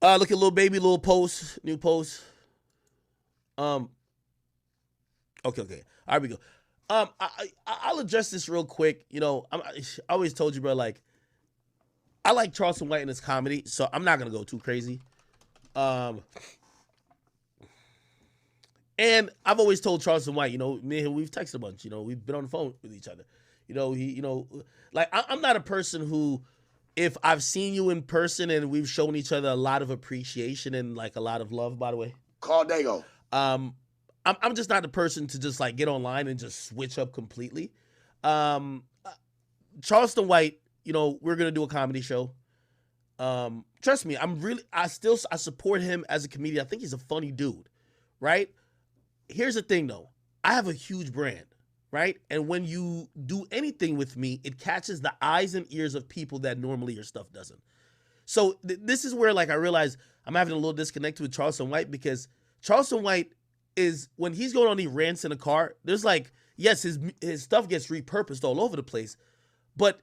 Look at little baby, little post, new post. Um, okay. All right, we go. I'll address this real quick. I always told you, bro. Like, I like Charleston White in his comedy, so I'm not gonna go too crazy. Um, and I've always told Charleston White, me and him, we've texted a bunch. We've been on the phone with each other. Like I'm not a person who, if I've seen you in person and we've shown each other a lot of appreciation and like a lot of love, by the way. Call Dago. I'm just not the person to just like get online and just switch up completely. Charleston White, we're gonna do a comedy show. Trust me, I support him as a comedian. I think he's a funny dude, right? Here's the thing though, I have a huge brand, right? And when you do anything with me, it catches the eyes and ears of people that normally your stuff doesn't. So this is where like I realize I'm having a little disconnect with Charleston White, because Charleston White is, when he's going on these rants in the car, there's like, yes, his stuff gets repurposed all over the place, but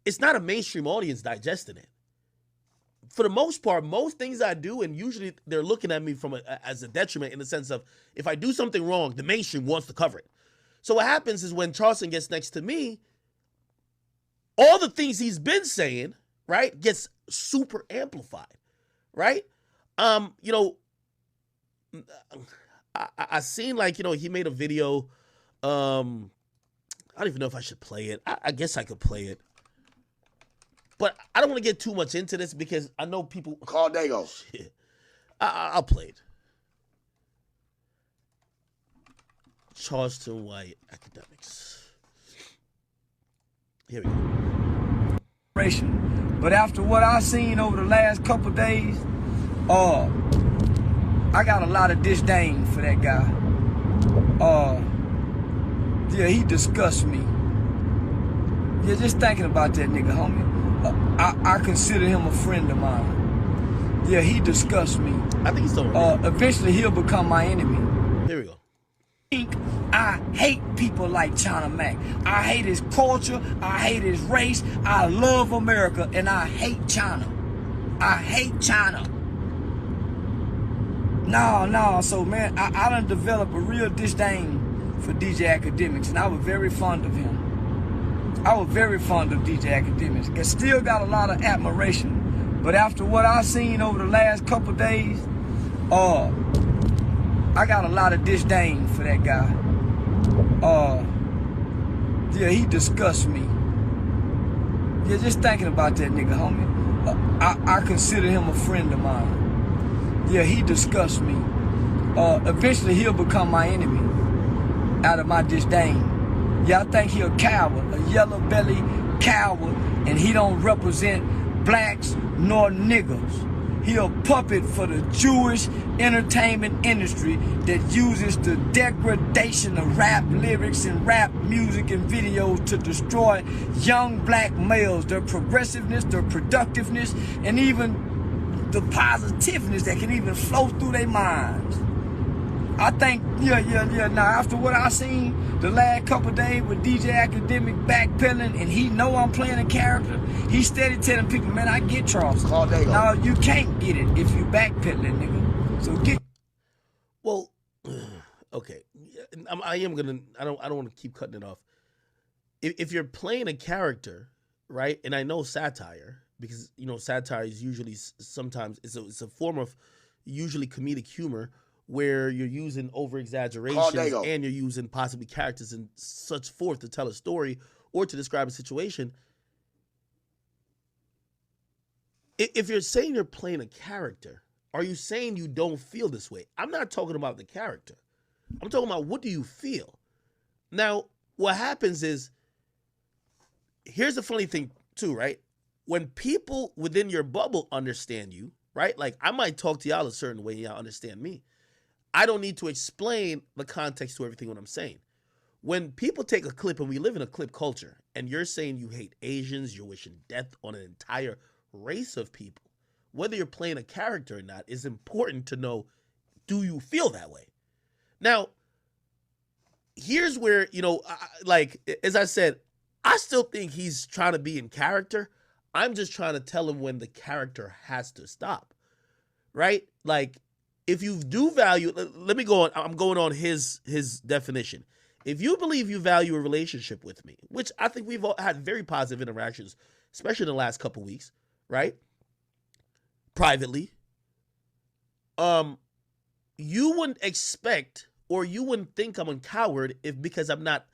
it's not a mainstream audience digesting it. For the most part, most things I do, and usually they're looking at me as a detriment, in the sense of, if I do something wrong, the mainstream wants to cover it. So what happens is when Charleston gets next to me, all the things he's been saying, right, gets super amplified, right? I seen like, he made a video. I don't even know if I should play it. I guess I could play it. But I don't want to get too much into this because I know people. Call Dago. Shit. I'll play it. Charleston White Akademiks. Here we go. But after what I've seen over the last couple days, I got a lot of disdain for that guy. Yeah, he disgusts me. Yeah, just thinking about that nigga, homie. I consider him a friend of mine. Yeah, he disgusts me. I think he's still right. Eventually he'll become my enemy. Here we go. I hate people like China Mac. I hate his culture. I hate his race. I love America, and I hate China. I hate China. No. So, man, I done developed a real disdain for DJ Akademiks, and I was very fond of him. I was very fond of DJ Akademiks. I still got a lot of admiration. But after what I've seen over the last couple days, I got a lot of disdain for that guy. Yeah, he disgusts me. Yeah, just thinking about that nigga, homie. I consider him a friend of mine. Yeah, he disgusts me. Eventually he'll become my enemy out of my disdain. Yeah, I think he a coward, a yellow belly coward, and he don't represent blacks nor niggers. He a puppet for the Jewish entertainment industry that uses the degradation of rap lyrics and rap music and videos to destroy young black males, their progressiveness, their productiveness, and even the positiveness that can even flow through their minds. I think, yeah. Now, after what I seen the last couple of days with DJ Akademiks backpedaling, and he know I'm playing a character, he steady telling people, man, I get Charleston. No, you can't get it if you backpedaling, nigga. So get. Well, okay. I am gonna. I don't want to keep cutting it off. If you're playing a character, right? And I know satire, because satire is usually sometimes it's a form of usually comedic humor, where you're using over-exaggerations and you're using possibly characters and such forth to tell a story or to describe a situation. If you're saying you're playing a character, are you saying you don't feel this way? I'm not talking about the character. I'm talking about, what do you feel? Now, what happens is, here's the funny thing too, right? When people within your bubble understand you, right? Like, I might talk to y'all a certain way, y'all understand me. I don't need to explain the context to everything what I'm saying. When people take a clip, and we live in a clip culture, and you're saying you hate Asians, you're wishing death on an entire race of people, whether you're playing a character or not, is important to know, do you feel that way? Now, here's where, like, as I said, I still think he's trying to be in character. I'm just trying to tell him when the character has to stop. right? Like, if you do value, let me go on. I'm going on his definition. If you believe you value a relationship with me, which I think we've all had very positive interactions, especially in the last couple weeks, right? Privately, you wouldn't expect or you wouldn't think I'm a coward if because I'm not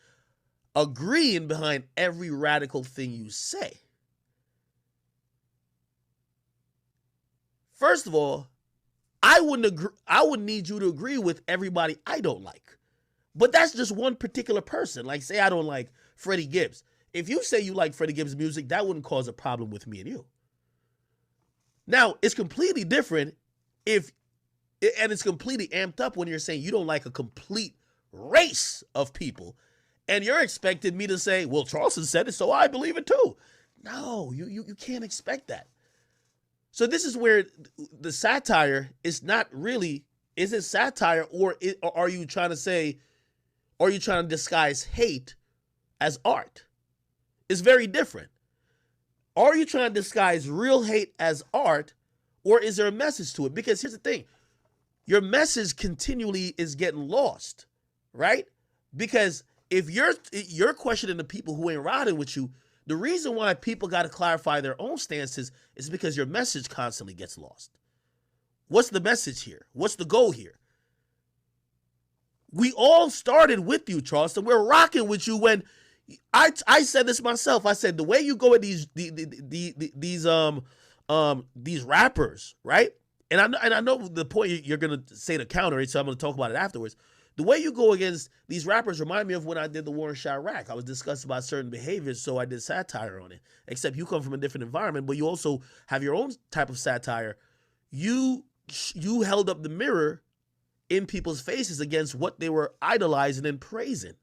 agreeing behind every radical thing you say. First of all, I would need you to agree with everybody I don't like. But that's just one particular person. Like, say I don't like Freddie Gibbs. If you say you like Freddie Gibbs' music, that wouldn't cause a problem with me and you. Now, it's completely different and it's completely amped up when you're saying you don't like a complete race of people and you're expecting me to say, well, Charleston said it, so I believe it too. No, you can't expect that. So this is where the satire is not really, is it satire or are you trying to disguise hate as art? It's very different. Are you trying to disguise real hate as art or is there a message to it? Because here's the thing, your message continually is getting lost, right? Because if you're questioning the people who ain't riding with you, the reason why people got to clarify their own stances is because your message constantly gets lost. What's the message here? What's the goal here? We all started with you, Charleston. We're rocking with you when I said this myself. I said the way you go at these rappers, right? And I know the point you're gonna say to counter it, so I'm gonna talk about it afterwards. The way you go against these rappers remind me of when I did the war in Chirac. I was discussing about certain behaviors, so I did satire on it. Except you come from a different environment, but you also have your own type of satire. You held up the mirror in people's faces against what they were idolizing and praising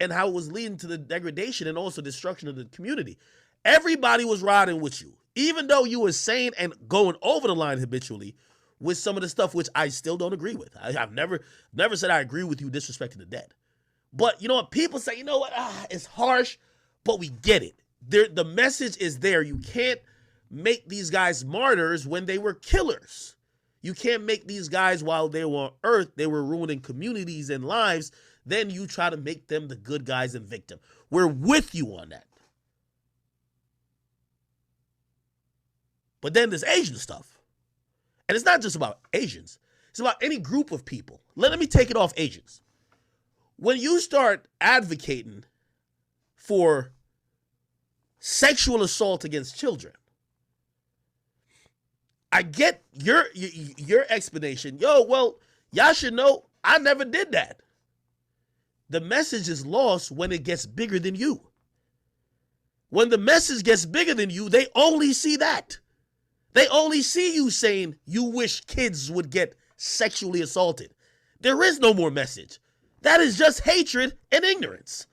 and how it was leading to the degradation and also destruction of the community. Everybody was riding with you, even though you were saying and going over the line habitually with some of the stuff which I still don't agree with. I've never said I agree with you disrespecting the dead. But you know what? People say, you know what? It's harsh, but we get it. The message is there. You can't make these guys martyrs when they were killers. You can't make these guys while they were on earth, they were ruining communities and lives. Then you try to make them the good guys and victim. We're with you on that. But then there's Asian stuff. And it's not just about Asians. It's about any group of people. Let me take it off Asians. When you start advocating for sexual assault against children, I get your explanation. Well, y'all should know I never did that. The message is lost when it gets bigger than you. When the message gets bigger than you, they only see that. They only see you saying you wish kids would get sexually assaulted. There is no more message. That is just hatred and ignorance.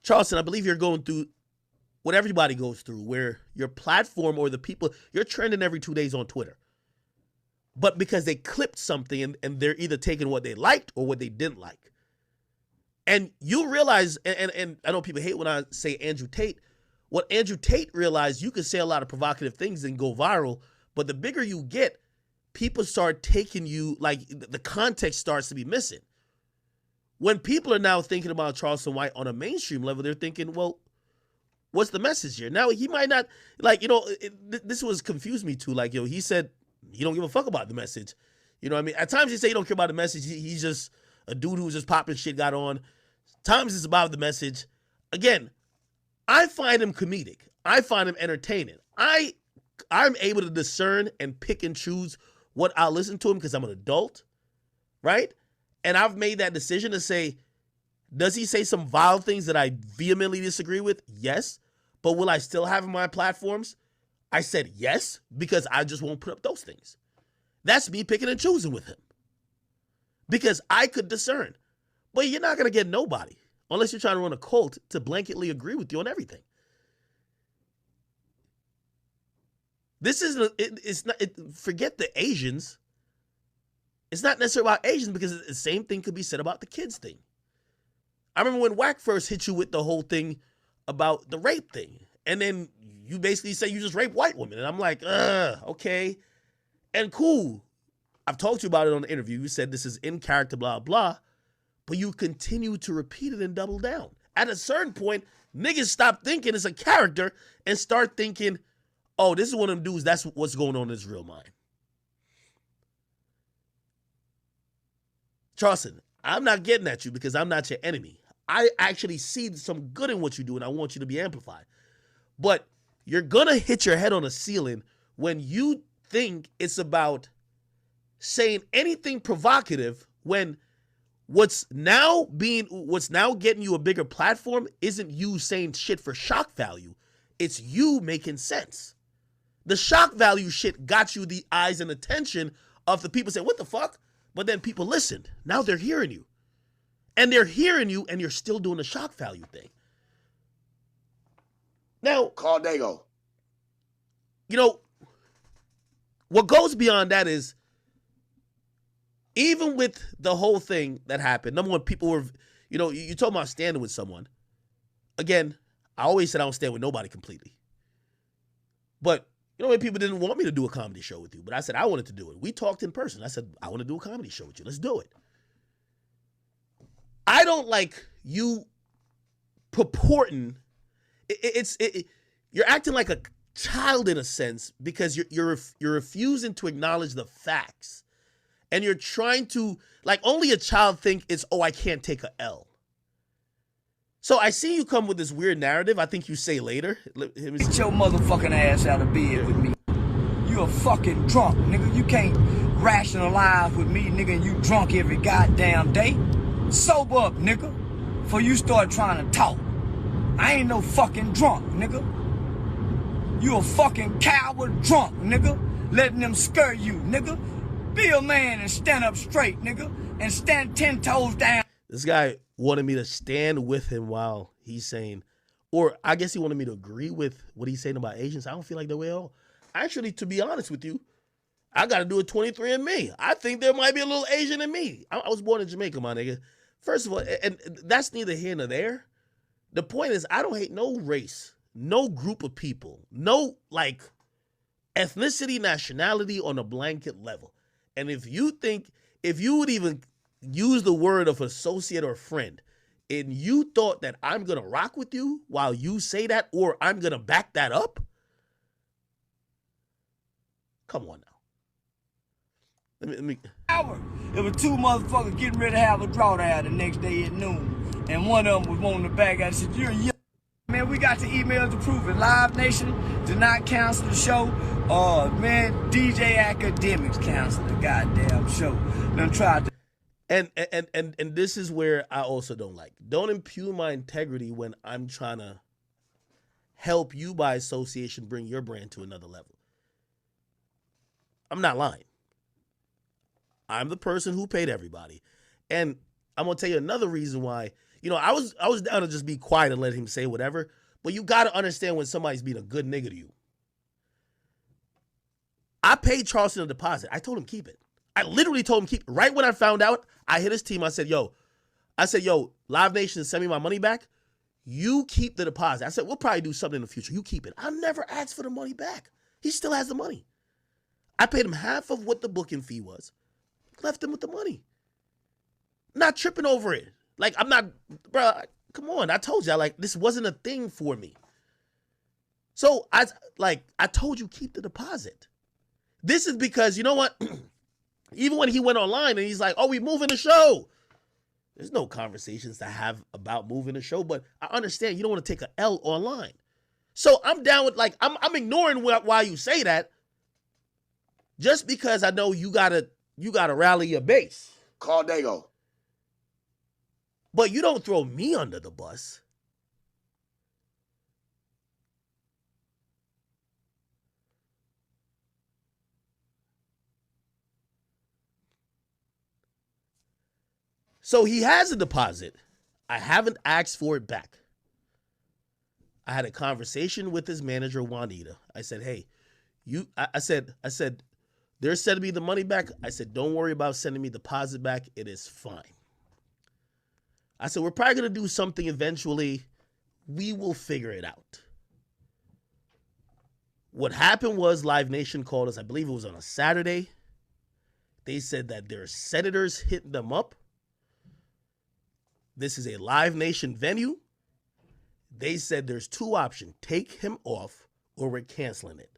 Charleston, I believe you're going through what everybody goes through, where your platform or the people, you're trending every 2 days on Twitter. But because they clipped something and they're either taking what they liked or what they didn't like. And you realize, and I know people hate when I say Andrew Tate, what Andrew Tate realized, you could say a lot of provocative things and go viral, but the bigger you get, people start taking you, like the context starts to be missing. When people are now thinking about Charleston White on a mainstream level, they're thinking, well, what's the message here? Now, he might not, this was confused me too. Like, he said he don't give a fuck about the message. You know what I mean? At times he say he don't care about the message. He's just a dude who's just popping shit, got on. Times it's about the message. Again, I find him comedic. I find him entertaining. I'm able to discern and pick and choose what I'll listen to him because I'm an adult, right? And I've made that decision to say, does he say some vile things that I vehemently disagree with? Yes. But will I still have him on my platforms? I said yes, because I just won't put up those things. That's me picking and choosing with him. Because I could discern. But you're not going to get nobody, unless you're trying to run a cult, to blanketly agree with you on everything. This is forget the Asians. It's not necessarily about Asians because the same thing could be said about the kids thing. I remember when Wack first hit you with the whole thing about the rape thing. And then you basically say you just rape white women. And I'm like, okay. And cool. I've talked to you about it on the interview. You said this is in character, blah, blah. But you continue to repeat it and double down. At a certain point, niggas stop thinking it's a character and start thinking, oh, this is one of them dudes, that's what's going on in his real mind. Charleston, I'm not getting at you because I'm not your enemy. I actually see some good in what you do, and I want you to be amplified. But you're going to hit your head on a ceiling when you think it's about saying anything provocative when what's now getting you a bigger platform isn't you saying shit for shock value. It's you making sense. The shock value shit got you the eyes and attention of the people saying, what the fuck? But then people listened. Now they're hearing you. And they're hearing you, and you're still doing the shock value thing. Now, Call Dago. You know, what goes beyond that is, even with the whole thing that happened, number one, people were, you told me I was standing with someone. Again, I always said I don't stand with nobody completely. But, people didn't want me to do a comedy show with you, but I said I wanted to do it. We talked in person. I said, I want to do a comedy show with you. Let's do it. I don't like you purporting. You're acting like a child in a sense because you're refusing to acknowledge the facts. And you're trying to, like only a child think it's, oh, I can't take a L. So I see you come with this weird narrative. I think you say later. Get your motherfucking ass out of bed with me. You a fucking drunk, nigga. You can't rationalize with me, nigga, and you drunk every goddamn day. Sober up, nigga, before you start trying to talk. I ain't no fucking drunk, nigga. You a fucking coward drunk, nigga. Letting them scare you, nigga. Be a man and stand up straight, nigga. And stand 10 toes down. This guy wanted me to stand with him while he's saying, or I guess he wanted me to agree with what he's saying about Asians. I don't feel like that way at all. Actually, to be honest with you, I got to do a 23andMe. I think there might be a little Asian in me. I was born in Jamaica, my nigga. First of all, and that's neither here nor there. The point is, I don't hate no race, no group of people, no, like, ethnicity, nationality on a blanket level. And if you would even use the word of associate or friend, and you thought that I'm going to rock with you while you say that, or I'm going to back that up, come on now. Let me. There were two motherfuckers getting ready to have a drawdown the next day at noon. And one of them was wanting the back. I said, you're young. Man, we got the email to prove it. Live Nation did not cancel the show. Man, DJ Akademiks canceled the goddamn show. Done tried to. And this is where I also don't like. Don't impugn my integrity when I'm trying to help you by association bring your brand to another level. I'm not lying. I'm the person who paid everybody. And I'm going to tell you another reason why. I was down to just be quiet and let him say whatever. But you got to understand when somebody's being a good nigga to you. I paid Charleston a deposit. I told him keep it. I literally told him keep it. Right when I found out, I hit his team. I said, yo, Live Nation, send me my money back. You keep the deposit. I said, we'll probably do something in the future. You keep it. I never asked for the money back. He still has the money. I paid him half of what the booking fee was. Left him with the money. Not tripping over it. Like, I'm not, bro, come on. I told you, this wasn't a thing for me. So, I told you, keep the deposit. This is because, you know what? Even when he went online and he's like, oh, we moving the show. There's no conversations to have about moving the show, but I understand you don't want to take an L online. So I'm down with, I'm ignoring why you say that just because I know you gotta rally your base. Call Dago. But you don't throw me under the bus. So he has a deposit. I haven't asked for it back. I had a conversation with his manager, Juanita. I said, hey, I said, they're sending me the money back. I said, don't worry about sending me the deposit back. It is fine. I said, we're probably going to do something eventually. We will figure it out. What happened was Live Nation called us, I believe it was on a Saturday. They said that their senators hit them up. This is a Live Nation venue. They said there's two options. Take him off or we're canceling it.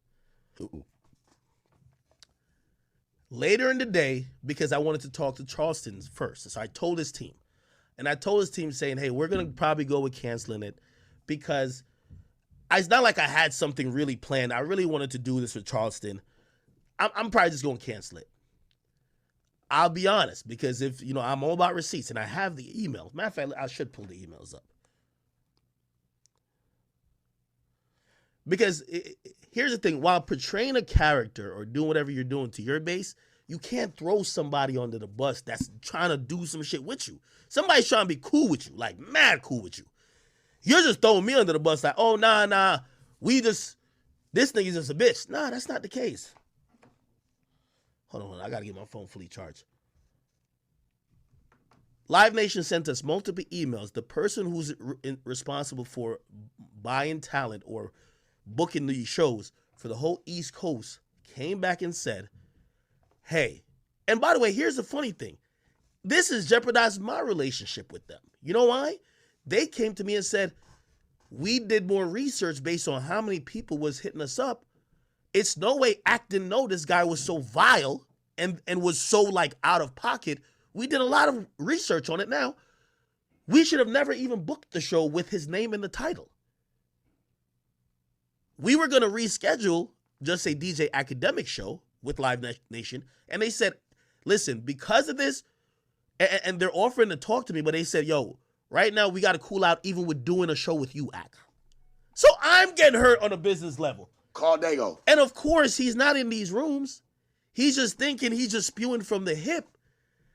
Later in the day, because I wanted to talk to Charleston first, so I told his team. And I told his team saying, hey, we're going to probably go with canceling it because it's not like I had something really planned. I really wanted to do this with Charleston. I'm probably just going to cancel it. I'll be honest, because if, I'm all about receipts and I have the emails. Matter of fact, I should pull the emails up. Because here's the thing. While portraying a character or doing whatever you're doing to your base, you can't throw somebody under the bus that's trying to do some shit with you. Somebody's trying to be cool with you, like mad cool with you. You're just throwing me under the bus like, oh, nah, this nigga's just a bitch. Nah, that's not the case. Hold on, I got to get my phone fully charged. Live Nation sent us multiple emails. The person who's responsible for buying talent or booking these shows for the whole East Coast came back and said, hey, and by the way, here's the funny thing. This has jeopardized my relationship with them. You know why? They came to me and said, we did more research based on how many people was hitting us up. It's no way Act didn't know this guy was so vile and was so like out of pocket. We did a lot of research on it now. We should have never even booked the show with his name in the title. We were going to reschedule, just say DJ Akademiks show with Live Nation. And they said, listen, because of this, and they're offering to talk to me, but they said, yo, right now we got to cool out even with doing a show with you, Ak. So I'm getting hurt on a business level. Call Dago. And of course, he's not in these rooms. He's just thinking he's just spewing from the hip.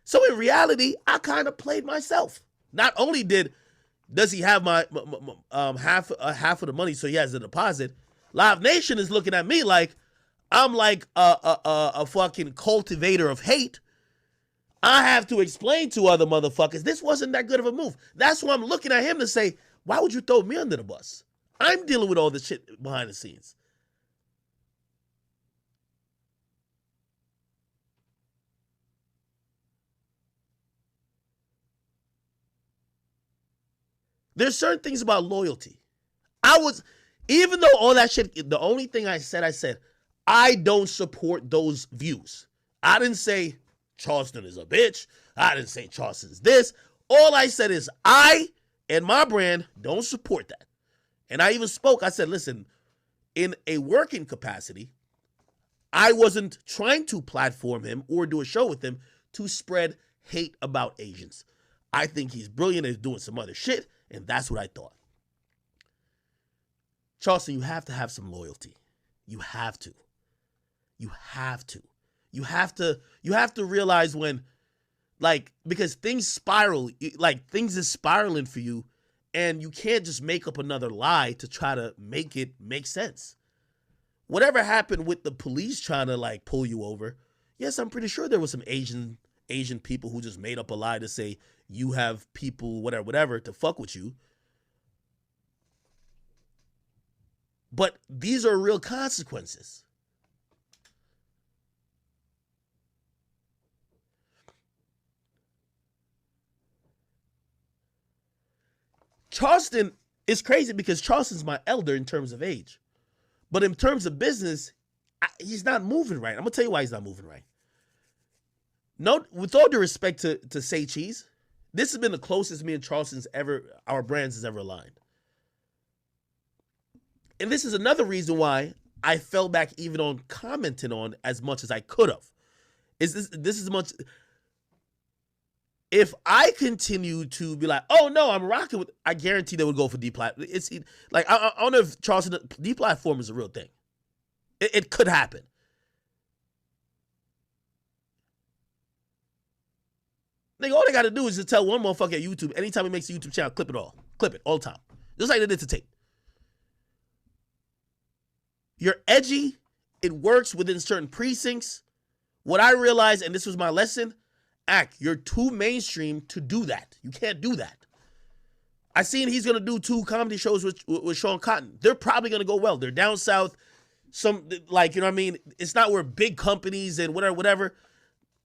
So in reality, I kind of played myself. Not only does he have my half of the money, so he has the deposit. Live Nation is looking at me like I'm like a fucking cultivator of hate. I have to explain to other motherfuckers this wasn't that good of a move. That's why I'm looking at him to say, why would you throw me under the bus? I'm dealing with all this shit behind the scenes. There's certain things about loyalty. Even though all that shit, the only thing I said, I don't support those views. I didn't say Charleston is a bitch. I didn't say Charleston is this. All I said is I and my brand don't support that. And I even spoke, I said, listen, in a working capacity, I wasn't trying to platform him or do a show with him to spread hate about Asians. I think he's brilliant and doing some other shit, and that's what I thought. Charleston, you have to have some loyalty. You have to. You have to. You have to realize when, like, because things spiral, like things is spiraling for you, and you can't just make up another lie to try to make it make sense. Whatever happened with the police trying to like pull you over, yes, I'm pretty sure there was some Asian people who just made up a lie to say you have people, whatever, to fuck with you. But these are real consequences. Charleston is crazy because Charleston's my elder in terms of age. But in terms of business, he's not moving right. I'm going to tell you why he's not moving right. No, with all due respect to Say Cheese, this has been the closest me and Charleston's our brands has ever aligned. And this is another reason why I fell back even on commenting on as much as I could have. This is much. If I continue to be like, oh no, I'm rocking with, I guarantee they would go for deplatform. It's like I don't know if Charleston deplatform is a real thing. It could happen. Nigga, all they got to do is just tell one motherfucker at YouTube anytime he makes a YouTube channel, clip it all the time, just like they did to tape. You're edgy. It works within certain precincts. What I realized, and this was my lesson, you're too mainstream to do that. You can't do that. I seen he's going to do 2 comedy shows with Sean Cotton. They're probably going to go well. They're down south. some, like, you know what I mean? It's not where big companies and whatever,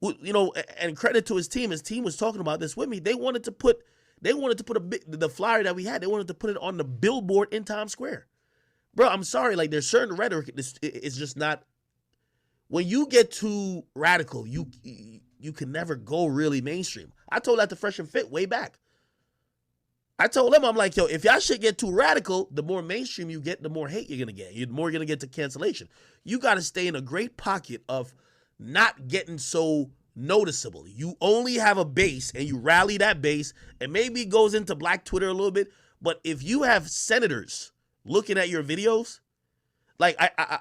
you know, and credit to his team. His team was talking about this with me. They wanted to put the flyer that we had, they wanted to put it on the billboard in Times Square. Bro, I'm sorry. Like, there's certain rhetoric. It's just not. When you get too radical, you can never go really mainstream. I told that to Fresh and Fit way back. I told them, I'm like, yo, if y'all shit get too radical, the more mainstream you get, the more hate you're going to get. The more you're going to get to cancellation. You got to stay in a great pocket of not getting so noticeable. You only have a base, and you rally that base, and maybe it goes into Black Twitter a little bit. But if you have senators looking at your videos, like I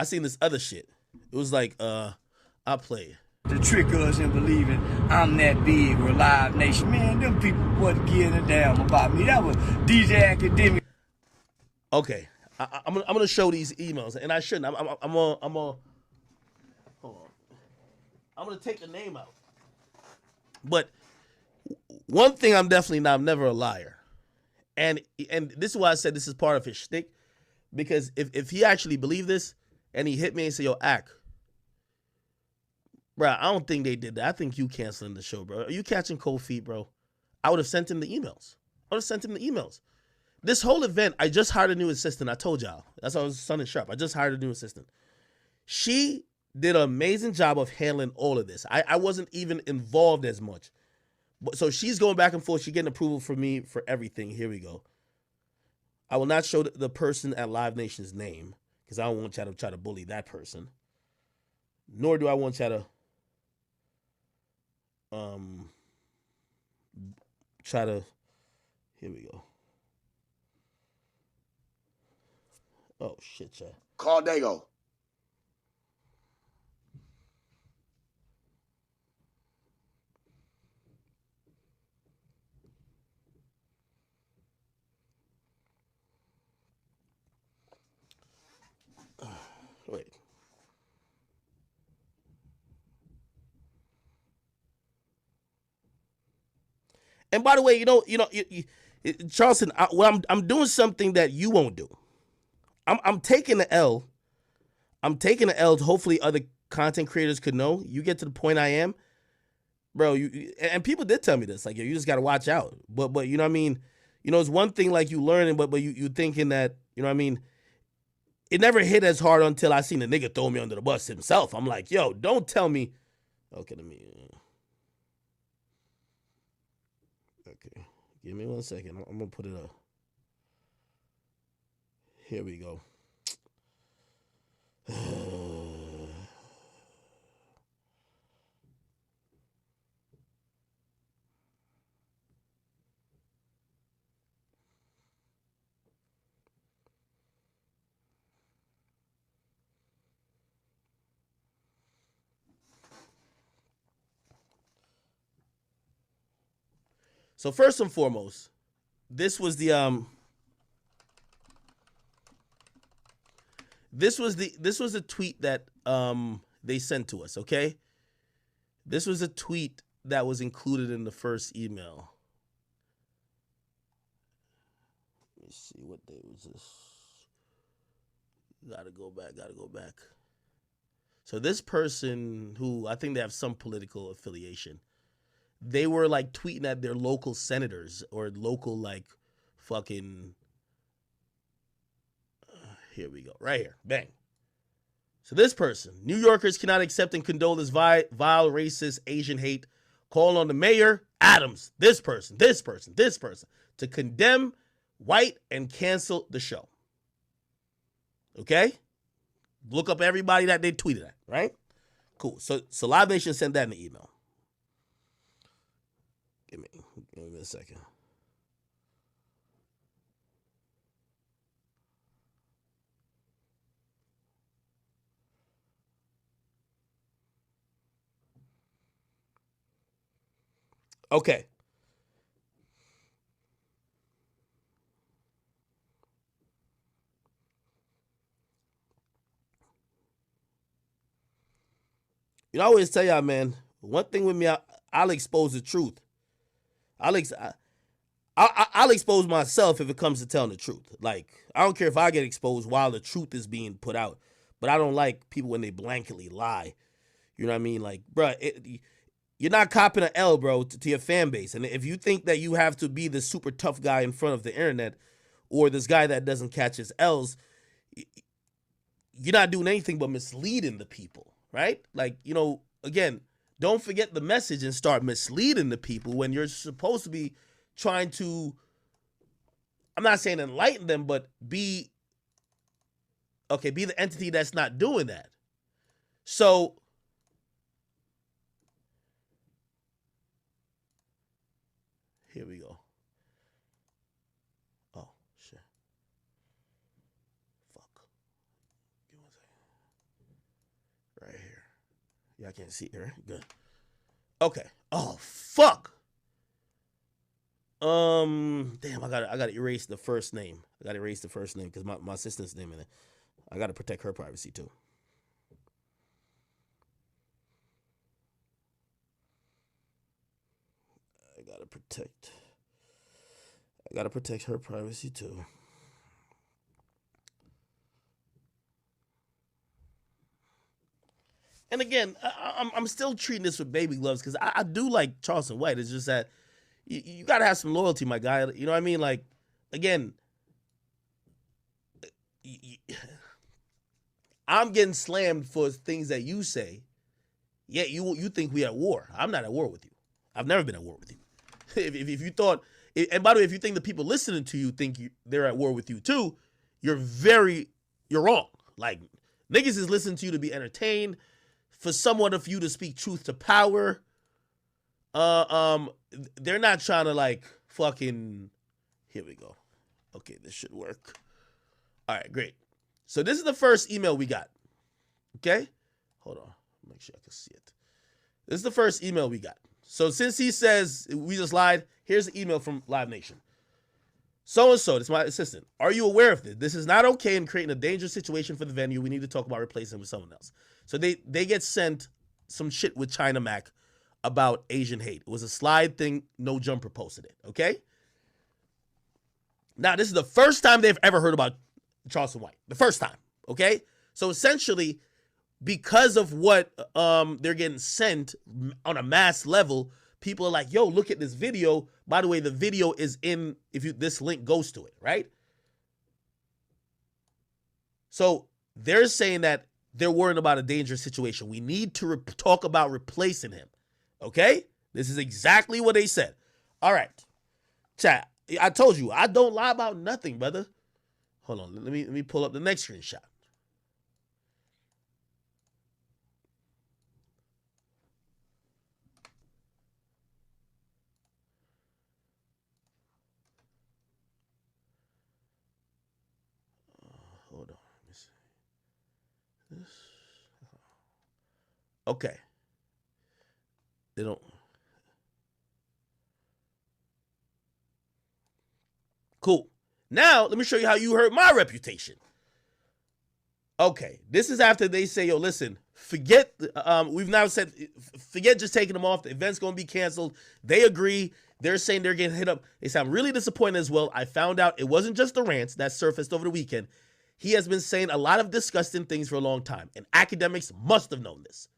seen this other shit. It was like, I'll play it. To trick us in believing I'm that big or Live Nation. Man, them people wasn't giving a damn about me. That was DJ Akademiks. Okay, I'm gonna show these emails, and I shouldn't. I'm gonna hold on. I'm gonna take the name out. But one thing I'm definitely not. I'm never a liar, and this is why I said this is part of his shtick, because if he actually believed this and he hit me and said, "Yo, Ak, bro, I don't think they did that. I think you canceling the show, bro. Are you catching cold feet, bro?" I would have sent him the emails. This whole event, I just hired a new assistant. I told y'all. That's why I was Sun and Sharp. I just hired a new assistant. She did an amazing job of handling all of this. I wasn't even involved as much. But so she's going back and forth. She's getting approval from me for everything. Here we go. I will not show the person at Live Nation's name because I don't want y'all to try to bully that person. Nor do I want y'all to try to, here we go. Oh shit, chat. Call Dago. Wait. And by the way, Charleston, I'm doing something that you won't do. I'm taking the L. I'm taking the L. Hopefully, other content creators could know. You get to the point I am, bro. And people did tell me this. Like, you just got to watch out. But you know what I mean. It's one thing like you learning, but you thinking that you know what I mean. It never hit as hard until I seen the nigga throw me under the bus himself. I'm like, yo, don't tell me. Okay, let me. Okay, give me 1 second. I'm gonna put it up. Here we go. So first and foremost, this was the tweet that they sent to us, okay? This was a tweet that was included in the first email. Let me see, what day was this? Gotta go back. So this person, who I think they have some political affiliation, they were like tweeting at their local senators or local like fucking, here we go, right here, bang. So this person, New Yorkers cannot accept and condone this vile, racist, Asian hate. Call on the mayor, Adams, this person, to condemn White and cancel the show. Okay? Look up everybody that they tweeted at, right? Cool. So Live Nation sent that in the email. Give me a second. Okay. I always tell y'all, man, one thing with me, I'll expose the truth. I'll I'll expose myself if it comes to telling the truth. Like, I don't care if I get exposed while the truth is being put out, but I don't like people when they blanketly lie. You know what I mean? Like, bro, you're not copping an L, bro, to your fan base. And if you think that you have to be the super tough guy in front of the internet or this guy that doesn't catch his L's, you're not doing anything but misleading the people, right? Like, you know, again, don't forget the message and start misleading the people when you're supposed to be trying to, I'm not saying enlighten them, but be the entity that's not doing that. So, here we go. Oh, shit. Fuck. Give me 1 second. Right here. Yeah, I can't see it, right? Good. Okay. Oh, fuck. Damn, I gotta erase the first name. I gotta erase the first name because my assistant's name in it. I gotta protect her privacy too. I gotta protect her privacy too. And again, I'm still treating this with baby gloves because I do like Charleston White. It's just that you got to have some loyalty, my guy. You know what I mean? Like, again, I'm getting slammed for things that you say, yet you think we at war. I'm not at war with you. I've never been at war with you. If you thought, and by the way, if you think the people listening to you think they're at war with you too, you're wrong. Like, niggas is listening to you to be entertained, for someone of you to speak truth to power. They're not trying to like fucking, here we go. Okay, this should work. All right, great. So this is the first email we got. Okay? Hold on. Make sure I can see it. This is the first email we got. So since he says we just lied, here's the email from Live Nation. So-and-so, this is my assistant. Are you aware of this? This is not okay and creating a dangerous situation for the venue. We need to talk about replacing it with someone else. So they get sent some shit with China Mac about Asian hate. It was a slide thing. No Jumper posted it, okay? Now, this is the first time they've ever heard about Charleston White. The first time, okay? So essentially, because of what they're getting sent on a mass level, people are like, yo, look at this video. By the way, the video is in, this link goes to it, right? So they're saying that they're worrying about a dangerous situation. We need to talk about replacing him, okay? This is exactly what they said. All right, chat. I told you, I don't lie about nothing, brother. Hold on, let me pull up the next screenshot. Hold on, let me see. This. Okay. They don't. Cool. Now, let me show you how you hurt my reputation. Okay. This is after they say, yo, listen, forget, we've now said, forget just taking them off. The event's going to be canceled. They agree. They're saying they're getting hit up. They say, I'm really disappointed as well. I found out it wasn't just the rants that surfaced over the weekend. He has been saying a lot of disgusting things for a long time, and academics must have known this.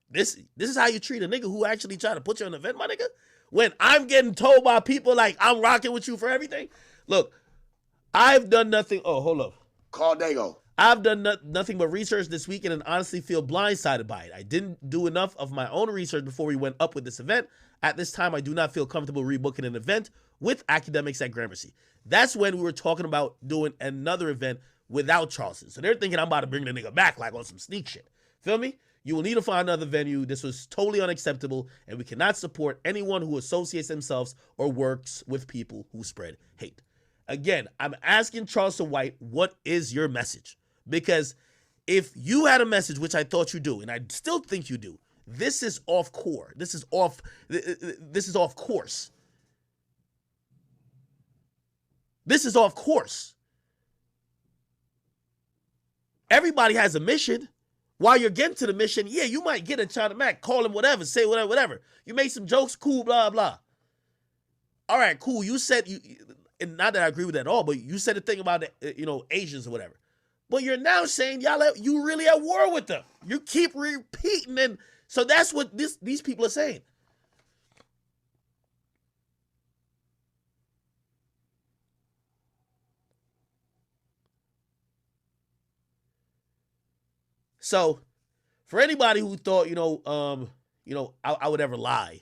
This is how you treat a nigga who actually tried to put you on an event, my nigga? When I'm getting told by people like I'm rocking with you for everything. Look, I've done nothing. Oh, hold up. Call Dago. I've done nothing but research this weekend and honestly feel blindsided by it. I didn't do enough of my own research before we went up with this event. At this time, I do not feel comfortable rebooking an event with academics at Gramercy. That's when we were talking about doing another event without Charleston. So they're thinking I'm about to bring the nigga back like on some sneak shit. Feel me? You will need to find another venue. This was totally unacceptable, and we cannot support anyone who associates themselves or works with people who spread hate. Again, I'm asking Charleston White, what is your message? Because if you had a message, which I thought you do, and I still think you do, this is off core. This is off course. This is off course. Everybody has a mission. While you're getting to the mission, yeah, you might get a China Mac, call him whatever, say whatever. You make some jokes, cool, blah, blah. all right, cool. You said and not that I agree with that at all, but you said the thing about Asians or whatever. But you're now saying you really at war with them. You keep repeating, and so that's what these people are saying. So, for anybody who thought I would ever lie,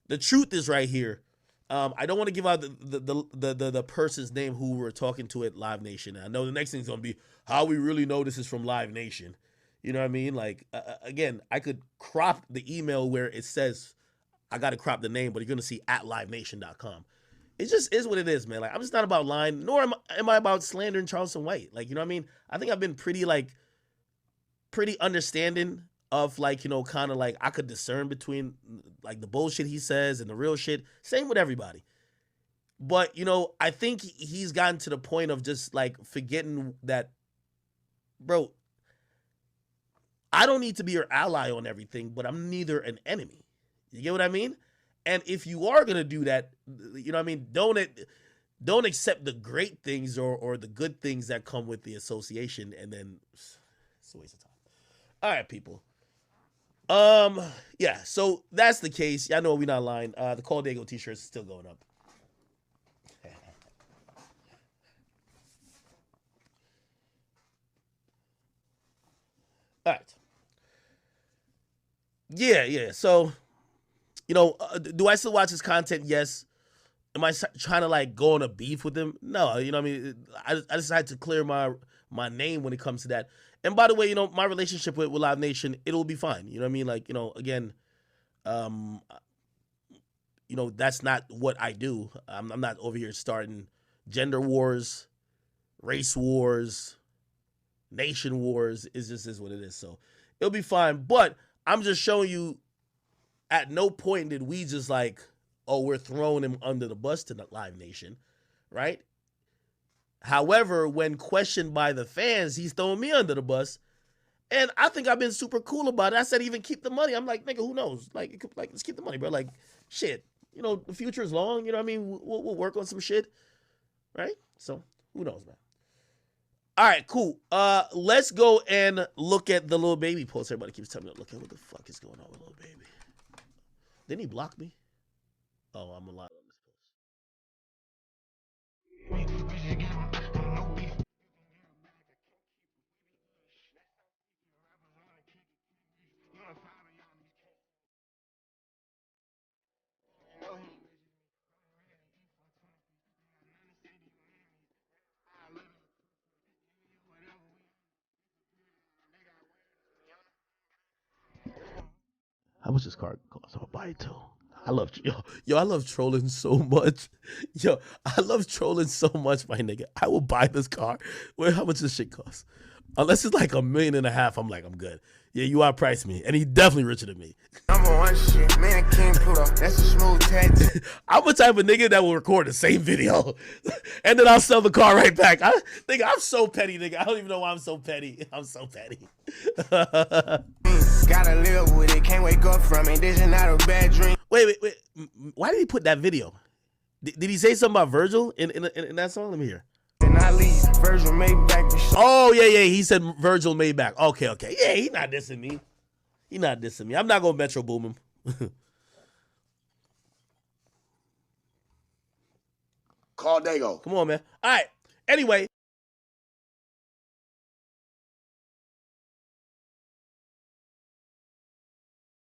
the truth is right here. I don't want to give out the person's name who we're talking to at Live Nation. I know the next thing's gonna be how we really know this is from Live Nation. You know what I mean? Like again, I could crop the email where it says I got to crop the name, but you're gonna see at livenation.com. It just is what it is, man. Like I'm just not about lying, nor am I about slandering Charleston White. Like you know what I mean? I think I've been pretty understanding of kind of like I could discern between like the bullshit he says and the real shit. Same with everybody. But, I think he's gotten to the point of just like forgetting that, bro, I don't need to be your ally on everything, but I'm neither an enemy. You get what I mean? And if you are going to do that, you know what I mean? Don't accept the great things or the good things that come with the association, and then it's a waste of time. All right, people. Yeah, so that's the case. Y'all know we're not lying. The Call Dago t-shirt is still going up. All right. Yeah. So, do I still watch his content? Yes. Am I trying to like go on a beef with him? No. You know what I mean? I decided to clear my name when it comes to that. And by the way, my relationship with Live Nation, it'll be fine. You know what I mean? Like, again, that's not what I do. I'm not over here starting gender wars, race wars, nation wars. It just is what it is. So it'll be fine. But I'm just showing you at no point did we just like, oh, we're throwing him under the bus to the Live Nation, right? However, when questioned by the fans, he's throwing me under the bus. And I think I've been super cool about it. I said, even keep the money. I'm like, nigga, who knows? Like, let's keep the money, bro. Like, shit. The future is long. You know what I mean? We'll work on some shit. Right? So, who knows, man? All right, cool. Let's go and look at the Lil Baby post. Everybody keeps telling me to look at what the fuck is going on with Lil Baby. Didn't he block me? Oh, I'm a lot on this post. How much this car cost? I'm gonna buy it too. I love I love trolling so much. Yo, I love trolling so much, my nigga. I will buy this car. Wait, how much this shit costs? Unless it's like $1.5 million, I'm like, I'm good. Yeah, you outpriced me, and he definitely richer than me. Number one shit, man, King Pluto. That's a smooth tattoo. I'm the type of nigga that will record the same video, and then I'll sell the car right back. I'm so petty, nigga. I don't even know why I'm so petty. I'm so petty. Gotta live with it. Can't wake up from it. This is not a bad dream. Wait. Why did he put that video? Did he say something about Virgil in that song? Let me hear. And I leave Virgil Maybach. Oh, yeah. He said Virgil Maybach. Okay. Yeah, he not dissing me. I'm not going to Metro Boom him. Call Dago. Come on, man. All right. Anyway,